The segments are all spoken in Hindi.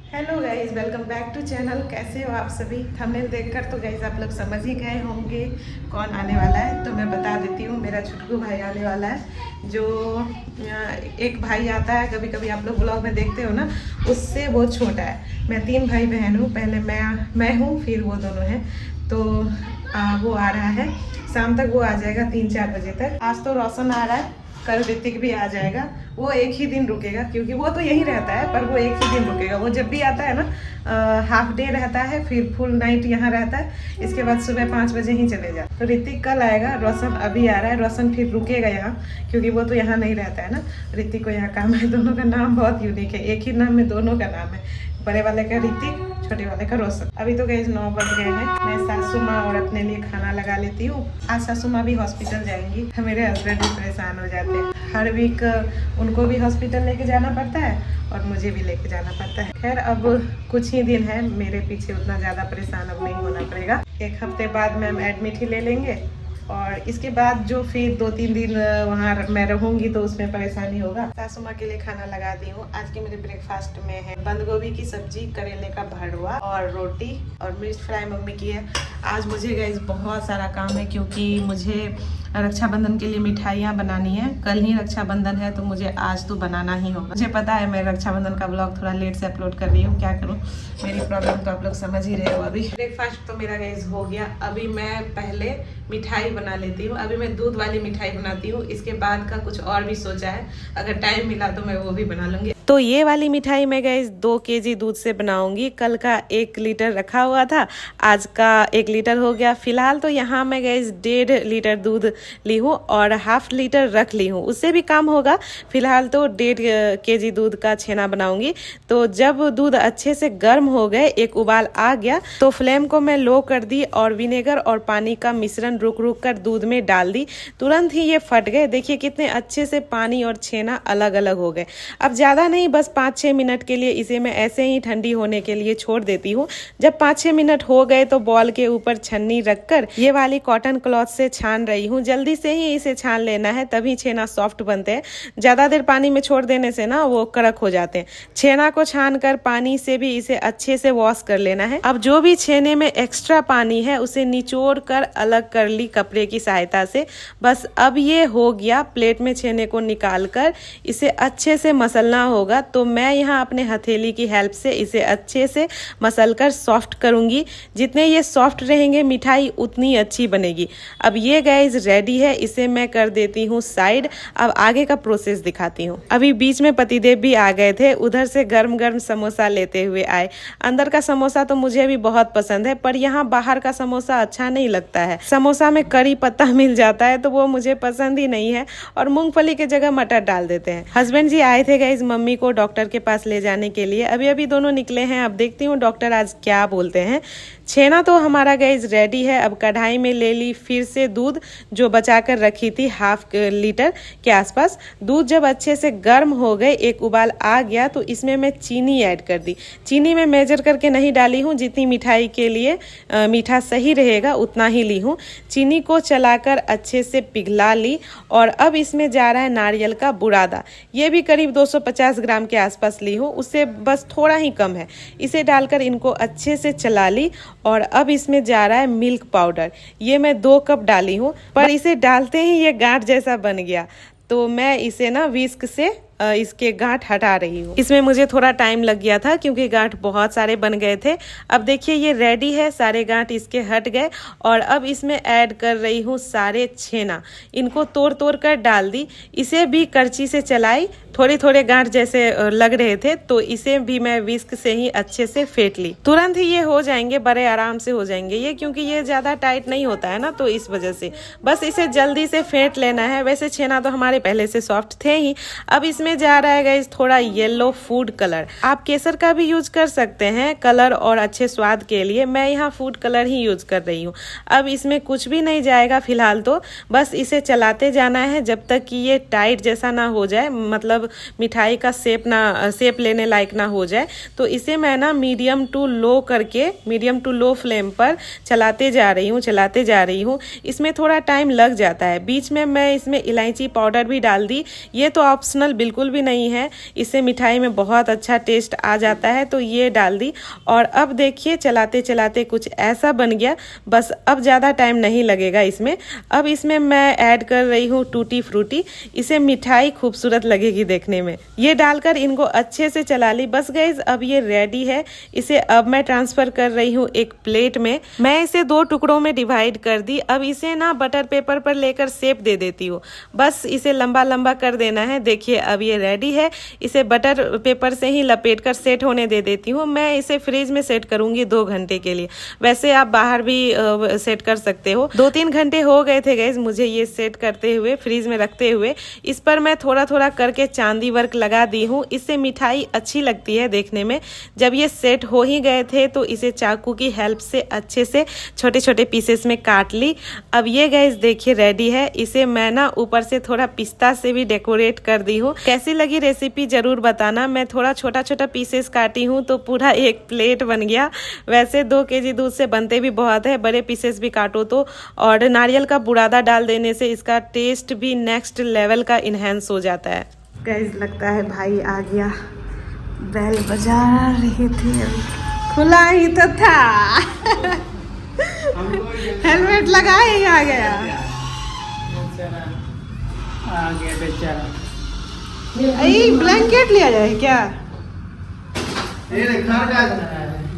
Hello guys, welcome back to channel. कैसे हो आप सभी? थंबनेल देखकर तो गाइज आप लोग समझ ही गए होंगे कौन आने वाला है। तो मैं बता देती हूँ, मेरा छुटकू भाई आने वाला है। जो एक भाई आता है, कभी कभी आप लोग ब्लॉग में देखते हो ना, उससे वो छोटा है। मैं 3 भाई बहन हूँ, पहले मैं हूँ, फिर वो दोनों हैं। तो वो आ रहा है, शाम तक वो आ जाएगा 3-4 बजे तक। आज तो रोशन आ रहा है, कल ऋतिक भी आ जाएगा। वो एक ही दिन रुकेगा क्योंकि वो तो यहीं रहता है, पर वो एक ही दिन रुकेगा। वो जब भी आता है ना, हाफ डे रहता है, फिर फुल नाइट यहाँ रहता है। इसके बाद सुबह 5 बजे ही चले जाता। तो ऋतिक कल आएगा, रोशन अभी आ रहा है। रोशन फिर रुकेगा यहाँ क्योंकि वो तो यहाँ नहीं रहता है ना। ऋतिक को यहाँ काम है। दोनों का नाम बहुत यूनिक है, एक ही नाम में दोनों का नाम है। बड़े वाले का ऋतिक, छोटे वाले का रोशन। अभी तो गाइस 9 बज गए हैं। मैं सासू माँ और अपने लिए खाना लगा लेती हूँ। आज सासू माँ भी हॉस्पिटल जाएंगी। मेरे हस्बैंड भी परेशान हो जाते हैं। हर वीक उनको भी हॉस्पिटल लेके जाना पड़ता है और मुझे भी लेके जाना पड़ता है। खैर, अब कुछ ही दिन है, मेरे पीछे उतना ज़्यादा परेशान अब नहीं होना पड़ेगा। 1 हफ्ते बाद मैम एडमिट ही ले लेंगे और इसके बाद जो फिर 2-3 दिन वहाँ मैं रहूँगी तो उसमें परेशानी होगा। सासू माँ के लिए खाना लगा दी हूँ। आज के मेरे ब्रेकफास्ट में है बंद गोभी की सब्जी, करेले का भरवा और रोटी और मिर्च फ्राई मम्मी की है। आज मुझे गाइस बहुत सारा काम है क्योंकि मुझे रक्षाबंधन के लिए मिठाइयाँ बनानी है। कल ही रक्षाबंधन है तो मुझे आज तो बनाना ही होगा। मुझे पता है मैं रक्षाबंधन का ब्लॉग थोड़ा लेट से अपलोड कर रही हूँ, क्या करूँ, मेरी प्रॉब्लम तो आप लोग समझ ही रहे हो। अभी ब्रेकफास्ट तो मेरा गाइस हो गया। अभी मैं पहले मिठाई बना लेती हूँ। अभी मैं दूध वाली मिठाई बनाती हूँ, इसके बाद का कुछ और भी सोचा है। अगर टाइम मिला तो मैं वो भी बना लूँगी। तो ये वाली मिठाई मैं गाइस 2 केजी दूध से बनाऊंगी। कल का 1 लीटर रखा हुआ था, आज का 1 लीटर हो गया। फिलहाल तो यहाँ मैं गाइस 1.5 लीटर दूध ली हूँ और ½ लीटर रख ली हूँ, उससे भी कम होगा। फिलहाल तो 1.5 केजी दूध का छेना बनाऊंगी। तो जब दूध अच्छे से गर्म हो गए, एक उबाल आ गया, तो फ्लेम को मैं लो कर दी और विनेगर और पानी का मिश्रण रुक रुक कर दूध में डाल दी। तुरंत ही ये फट गए। देखिए कितने अच्छे से पानी और छेना अलग अलग हो गए। अब ज्यादा नहीं, बस 5-6 मिनट के लिए इसे मैं ऐसे ही ठंडी होने के लिए छोड़ देती हूँ। जब 5-6 मिनट हो गए तो बॉल के ऊपर छन्नी रखकर ये वाली कॉटन क्लॉथ से छान रही हूँ। जल्दी से ही इसे छान लेना है, तभी छेना सॉफ्ट बनते हैं। ज्यादा देर पानी में छोड़ देने से ना वो कड़क हो जाते हैं। छेना को छान कर पानी से भी इसे अच्छे से वॉश कर लेना है। अब जो भी छेने में एक्स्ट्रा पानी है उसे निचोड़ कर अलग कर ली कपड़े की सहायता से। बस अब ये हो गया। प्लेट में छेने को निकाल कर इसे अच्छे से मसलना होगा। तो मैं यहाँ अपने हथेली की हेल्प से इसे अच्छे से मसल कर सॉफ्ट करूंगी। जितने ये सॉफ्ट रहेंगे मिठाई उतनी अच्छी बनेगी। अब ये गाइस रेडी है, इसे मैं कर देती हूँ साइड। अब आगे का प्रोसेस दिखाती हूँ। अभी बीच में पतिदेव भी आ गए थे, उधर से गर्म गर्म समोसा लेते हुए आए। अंदर का समोसा तो मुझे भी बहुत पसंद है, पर यहाँ बाहर का समोसा अच्छा नहीं लगता है। समोसा में करी पत्ता मिल जाता है तो वो मुझे पसंद ही नहीं है और मूंगफली के जगह मटर डाल देते हैं। हस्बैंड जी आए थे गाइस मम्मी को डॉक्टर के पास ले जाने के लिए। अभी अभी दोनों निकले हैं। अब देखती हूँ डॉक्टर आज क्या बोलते हैं। छेना तो हमारा गाइस रेडी है। अब कढ़ाई में ले ली फिर से दूध, जो बचा कर रखी थी ½ लीटर के आसपास। दूध जब अच्छे से गर्म हो गए, एक उबाल आ गया, तो इसमें मैं चीनी ऐड कर दी। चीनी मैं मेजर करके नहीं डाली हूँ, जितनी मिठाई के लिए मीठा सही रहेगा उतना ही ली हूँ। चीनी को चलाकर अच्छे से पिघला ली और अब इसमें जा रहा है नारियल का बुरादा। ये भी करीब 250 ग्राम के आसपास ली हूँ, उससे बस थोड़ा ही कम है। इसे डालकर इनको अच्छे से चला ली और अब इसमें जा रहा है मिल्क पाउडर। ये मैं 2 कप डाली हूँ, पर इसे डालते ही ये गांठ जैसा बन गया, तो मैं इसे ना विस्क से इसके गांठ हटा रही हूँ। इसमें मुझे थोड़ा टाइम लग गया था क्योंकि गांठ बहुत सारे बन गए थे। अब देखिए ये रेडी है, सारे गांठ इसके हट गए और अब इसमें ऐड कर रही हूँ सारे छेना। इनको तोड़ तोड़ कर डाल दी। इसे भी करची से चलाई, थोड़े थोड़े गांठ जैसे लग रहे थे, तो इसे भी मैं विस्क से ही अच्छे से फेंट ली। तुरंत ही ये हो जाएंगे, बड़े आराम से हो जाएंगे ये, क्योंकि ये ज्यादा टाइट नहीं होता है ना, तो इस वजह से बस इसे जल्दी से फेंट लेना है। वैसे छेना तो हमारे पहले से सॉफ्ट थे ही। अब इसमें जा रहा है गाइस थोड़ा येलो फूड कलर। आप केसर का भी यूज कर सकते हैं कलर और अच्छे स्वाद के लिए। मैं यहाँ फूड कलर ही यूज कर रही हूँ। अब इसमें कुछ भी नहीं जाएगा फिलहाल, तो बस इसे चलाते जाना है जब तक कि ये टाइट जैसा ना हो जाए, मतलब मिठाई का शेप लेने लायक ना हो जाए। तो इसे मैं ना मीडियम टू लो फ्लेम पर चलाते जा रही हूँ। इसमें थोड़ा टाइम लग जाता है। बीच में मैं इसमें इलायची पाउडर भी डाल दी। ये तो ऑप्शनल बिल्कुल बिल्कुल भी नहीं है, इससे मिठाई में बहुत अच्छा टेस्ट आ जाता है, तो ये डाल दी। और अब देखिए चलाते चलाते कुछ ऐसा बन गया, बस अब ज़्यादा टाइम नहीं लगेगा इसमें। अब इसमें मैं ऐड कर रही हूँ टूटी फ्रूटी, इसे मिठाई खूबसूरत लगेगी देखने में। ये डालकर इनको अच्छे से चला ली। बस गाइस अब ये रेडी है। इसे अब मैं ट्रांसफर कर रही हूँ एक प्लेट में। मैं इसे 2 टुकड़ों में डिवाइड कर दी। अब इसे ना बटर पेपर पर लेकर शेप दे देती हूँ। बस इसे लंबा लंबा कर देना है। देखिए अब ये रेडी है। इसे बटर पेपर से ही लपेट कर सेट होने दे देती हूँ। मैं इसे फ्रिज में सेट करूंगी 2 घंटे के लिए। वैसे आप बाहर भी सेट कर सकते हो। 2-3 घंटे हो गए थे गाइस मुझे ये सेट करते हुए, फ्रिज में रखते हुए। इस पर मैं थोड़ा थोड़ा करके चांदी वर्क लगा दी हूँ। इससे मिठाई अच्छी लगती है देखने में। जब ये सेट हो ही गए थे तो इसे चाकू की हेल्प से अच्छे से छोटे छोटे पीसेस में काट ली। अब ये गाइस देखिए रेडी है। इसे मैं ना ऊपर से थोड़ा पिस्ता से भी डेकोरेट कर दी हूँ। कैसी लगी रेसिपी जरूर बताना। मैं थोड़ा छोटा छोटा पीसेस काटी हूँ तो पूरा एक प्लेट बन गया। वैसे 2 केजी दूध से बनते भी बहुत है, बड़े पीसेस भी काटो तो। और नारियल का बुरादा डाल देने से इसका टेस्ट भी नेक्स्ट लेवल का इनहेंस हो जाता है। गाइस लगता है भाई आ गया। बेल बजा रही थी, अभी खुला ही तो था। हेलमेट लगाए ही आ गया। आ गया बेचारा। ब्लैंकेट लिया जाए क्या?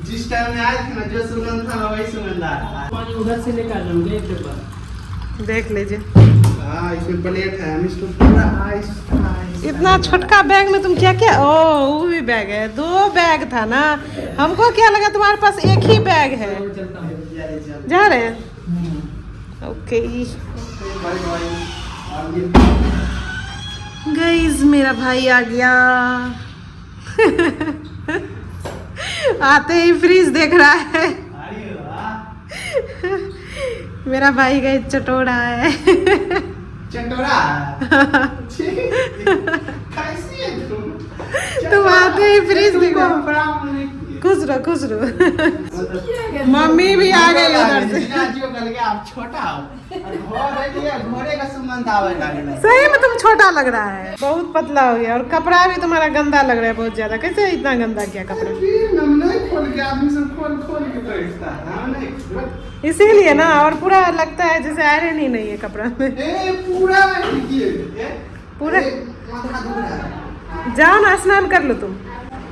जिस टाइम में आए थे ना जो सुगंध था वही सुगंध आ रहा है। पानी उधर से लेकर जाऊंगे एक बार। देख लीजिए। हाँ इसमें प्लेट है, हम इसको पूरा आइस इतना छोटका बैग में तुम क्या क्या? ओ वो भी बैग है। 2 बैग था ना, हमको क्या लगा तुम्हारे पास एक ही बैग है। जा रहे हैं? ओके गाइस मेरा भाई आ गया। आते ही फ्रिज देख रहा है। मेरा भाई गाइस चटोरा है। चटोरा कैसी है तुम आते ही फ्रिज देखो। खुश रहो खुश रहो। मम्मी भी आ गई उधर से। आप छोटा हो, घोड़े का सुगंध आवे लगना। सही में तुम छोटा लग रहा है, बहुत पतला हो गया। और कपड़ा भी तुम्हारा गंदा लग रहा है बहुत ज्यादा। कैसे इतना गंदा किया कपड़ा? इसीलिए ना, और पूरा लगता है जैसे आयरन ही नहीं है कपड़ा में। पूरा जाओ ना स्नान कर लो तुम,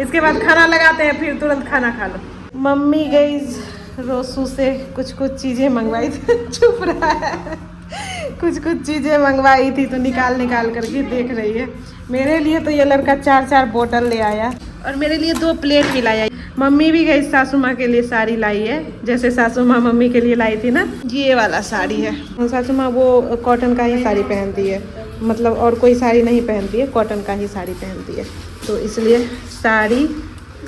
इसके बाद खाना लगाते हैं, फिर तुरंत खाना खा लो। मम्मी गई रोसू से कुछ चीजें मंगवाई थी। चुप रहा है। कुछ चीजें मंगवाई थी तो निकाल करके देख रही है। मेरे लिए तो ये लड़का 4 बोतल ले आया और मेरे लिए 2 प्लेट भी लाया। मम्मी भी गई सासू माँ के लिए साड़ी लाई है, जैसे सासू माँ मम्मी के लिए लाई थी ना, ये वाला साड़ी है। सासू माँ वो कॉटन का ही साड़ी पहनती है, मतलब और कोई साड़ी नहीं पहनती है, कॉटन का ही साड़ी पहनती है, तो इसलिए साड़ी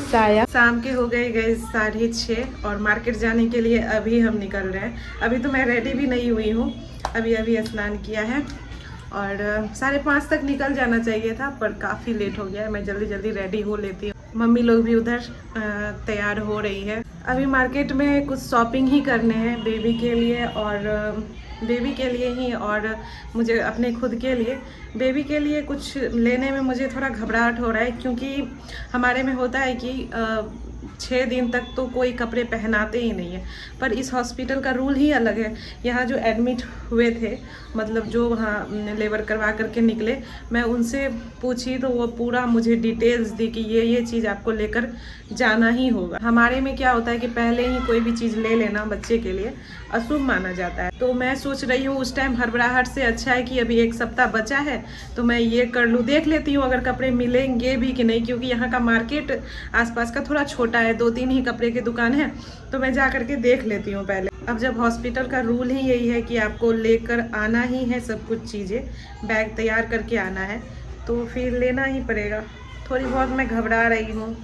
साया। शाम के हो गए 6:30 और मार्केट जाने के लिए अभी हम निकल रहे हैं। अभी तो मैं रेडी भी नहीं हुई हूँ, अभी स्नान किया है और 5:30 तक निकल जाना चाहिए था, पर काफ़ी लेट हो गया है। मैं जल्दी रेडी हो लेती हूँ। मम्मी लोग भी उधर तैयार हो रही है। अभी मार्केट में कुछ शॉपिंग ही करने हैं बेबी के लिए, और बेबी के लिए ही और मुझे अपने खुद के लिए। बेबी के लिए कुछ लेने में मुझे थोड़ा घबराहट हो रहा है, क्योंकि हमारे में होता है कि 6 दिन तक तो कोई कपड़े पहनाते ही नहीं है, पर इस हॉस्पिटल का रूल ही अलग है। यहाँ जो एडमिट हुए थे, मतलब जो वहाँ लेबर करवा करके निकले, मैं उनसे पूछी तो वो पूरा मुझे डिटेल्स दी कि ये चीज़ आपको लेकर जाना ही होगा। हमारे में क्या होता है कि पहले ही कोई भी चीज़ ले लेना बच्चे के लिए अशुभ माना जाता है। तो मैं सोच रही हूँ उस टाइम हड़बड़ाहट से अच्छा है कि अभी 1 सप्ताह बचा है तो मैं ये कर लूँ, देख लेती हूँ अगर कपड़े मिलेंगे भी कि नहीं, क्योंकि यहाँ का मार्केट आसपास का थोड़ा छोटा है, 2-3 ही कपड़े की दुकान है, तो मैं जा करके देख लेती हूँ पहले। अब जब हॉस्पिटल का रूल ही यही है कि आपको लेकर आना ही है सब कुछ चीज़ें, बैग तैयार करके आना है, तो फिर लेना ही पड़ेगा। थोड़ी बहुत मैं घबरा रही हूँ।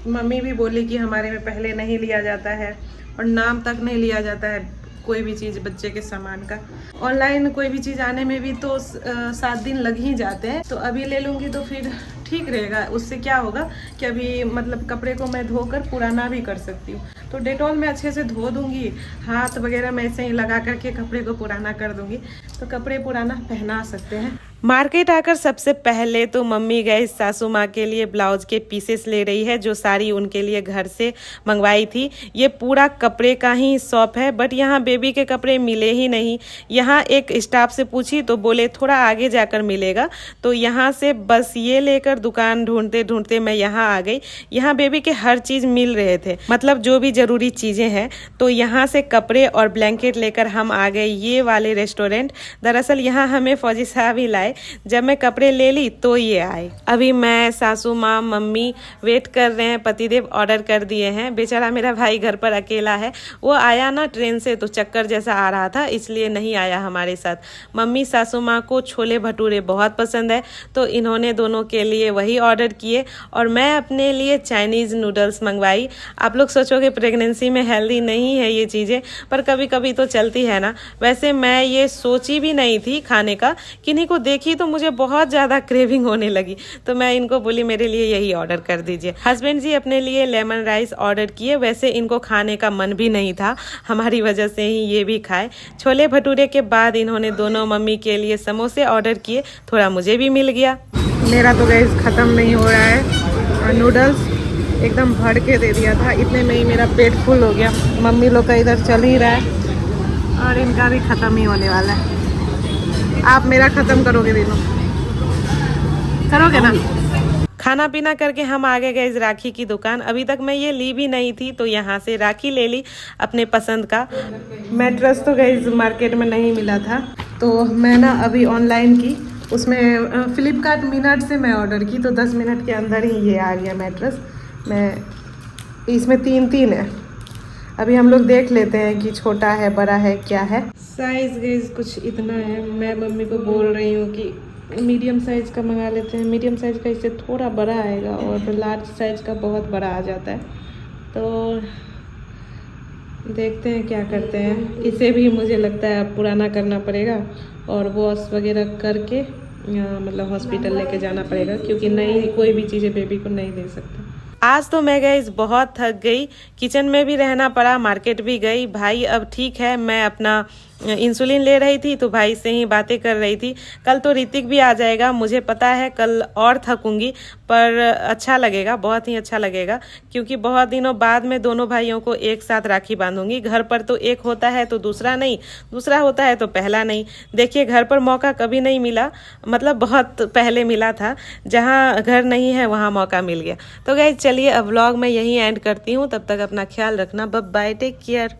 मम्मी भी बोली कि हमारे में पहले नहीं लिया जाता है और नाम तक नहीं लिया जाता है कोई भी चीज़ बच्चे के सामान का। ऑनलाइन कोई भी चीज़ आने में भी तो 7 दिन लग ही जाते हैं, तो अभी ले लूँगी तो फिर ठीक रहेगा। उससे क्या होगा कि अभी मतलब कपड़े को मैं धोकर पुराना भी कर सकती हूँ, तो डेटॉल में अच्छे से धो दूँगी, हाथ वगैरह मैं ऐसे ही लगा करके कपड़े को पुराना कर दूँगी, तो कपड़े पुराना पहना सकते हैं। मार्केट आकर सबसे पहले तो मम्मी गई सासू माँ के लिए ब्लाउज के पीसेस ले रही है, जो साड़ी उनके लिए घर से मंगवाई थी। ये पूरा कपड़े का ही शॉप है, बट यहाँ बेबी के कपड़े मिले ही नहीं। यहाँ एक स्टाफ से पूछी तो बोले थोड़ा आगे जाकर मिलेगा, तो यहाँ से बस ये लेकर दुकान ढूंढते ढूंढते मैं यहाँ आ गई। यहाँ बेबी के हर चीज़ मिल रहे थे, मतलब जो भी ज़रूरी चीज़ें हैं। तो यहाँ से कपड़े और ब्लैंकेट लेकर हम आ गए ये वाले रेस्टोरेंट। दरअसल यहाँ हमें फौजी साहब ही लाए, जब मैं कपड़े ले ली तो ये आए। अभी मैं, सासू माँ, मम्मी वेट कर रहे हैं। पतिदेव ऑर्डर कर दिए हैं। बेचारा मेरा भाई घर पर अकेला है, वो आया ना ट्रेन से तो चक्कर जैसा आ रहा था, इसलिए नहीं आया हमारे साथ। मम्मी सासू माँ को छोले भटूरे बहुत पसंद है, तो इन्होंने दोनों के लिए वही ऑर्डर किए और मैं अपने लिए चाइनीज़ नूडल्स मंगवाई। आप लोग सोचोगे प्रेगनेंसी में हेल्दी नहीं है ये चीज़ें, पर कभी कभी तो चलती है ना। वैसे मैं ये सोची भी नहीं थी खाने का, किन्हीं को देखी तो मुझे बहुत ज़्यादा क्रेविंग होने लगी, तो मैं इनको बोली मेरे लिए यही ऑर्डर कर दीजिए। हस्बैंड जी अपने लिए लेमन राइस ऑर्डर किए। वैसे इनको खाने का मन भी नहीं था, हमारी वजह से ही ये भी खाए। छोले भटूरे के बाद इन्होंने दोनों मम्मी के लिए समोसे ऑर्डर किए, थोड़ा मुझे भी मिल गया। मेरा तो गैस ख़त्म नहीं हो रहा है, नूडल्स एकदम भर के दे दिया था, इतने में ही मेरा पेट फुल हो गया। मम्मी लोग का इधर चल ही रहा है और इनका भी ख़त्म ही होने वाला है। आप मेरा ख़त्म करोगे दिनों, करोगे ना? खाना पीना करके हम आगे गए इस राखी की दुकान। अभी तक मैं ये ली भी नहीं थी, तो यहाँ से राखी ले ली अपने पसंद का। मैट्रेस तो गई मार्केट में नहीं मिला था, तो मैं ना अभी ऑनलाइन की, उसमें फ्लिपकार्ट मिनट से मैं ऑर्डर की, तो 10 मिनट के अंदर ही ये आ गया मैट्रेस। मैं इसमें 3 है। अभी हम लोग देख लेते हैं कि छोटा है बड़ा है क्या है। साइज़ गैस कुछ इतना है। मैं मम्मी को बोल रही हूँ कि मीडियम साइज़ का मंगा लेते हैं। मीडियम साइज़ का इससे थोड़ा बड़ा आएगा और लार्ज साइज़ का बहुत बड़ा आ जाता है, तो देखते हैं क्या करते हैं। इसे भी मुझे लगता है अब पुराना करना पड़ेगा और वॉश वगैरह करके मतलब हॉस्पिटल लेके जाना पड़ेगा, क्योंकि नई कोई भी चीज़ें बेबी को नहीं दे सकते। आज तो मैं गई बहुत थक गई, किचन में भी रहना पड़ा, मार्केट भी गई। भाई अब ठीक है, मैं अपना इंसुलिन ले रही थी तो भाई से ही बातें कर रही थी। कल तो ऋतिक भी आ जाएगा, मुझे पता है कल और थकूंगी, पर अच्छा लगेगा, बहुत ही अच्छा लगेगा, क्योंकि बहुत दिनों बाद में दोनों भाइयों को एक साथ राखी बांधूंगी। घर पर तो एक होता है तो दूसरा नहीं, दूसरा होता है तो पहला नहीं। देखिए घर पर मौका कभी नहीं मिला, मतलब बहुत पहले मिला था, जहाँ घर नहीं है वहाँ मौका मिल गया। तो गाइस चलिए अब व्लॉग मैं यहीं एंड करती हूँ, तब तक अपना ख्याल रखना, बाय बाय, टेक केयर।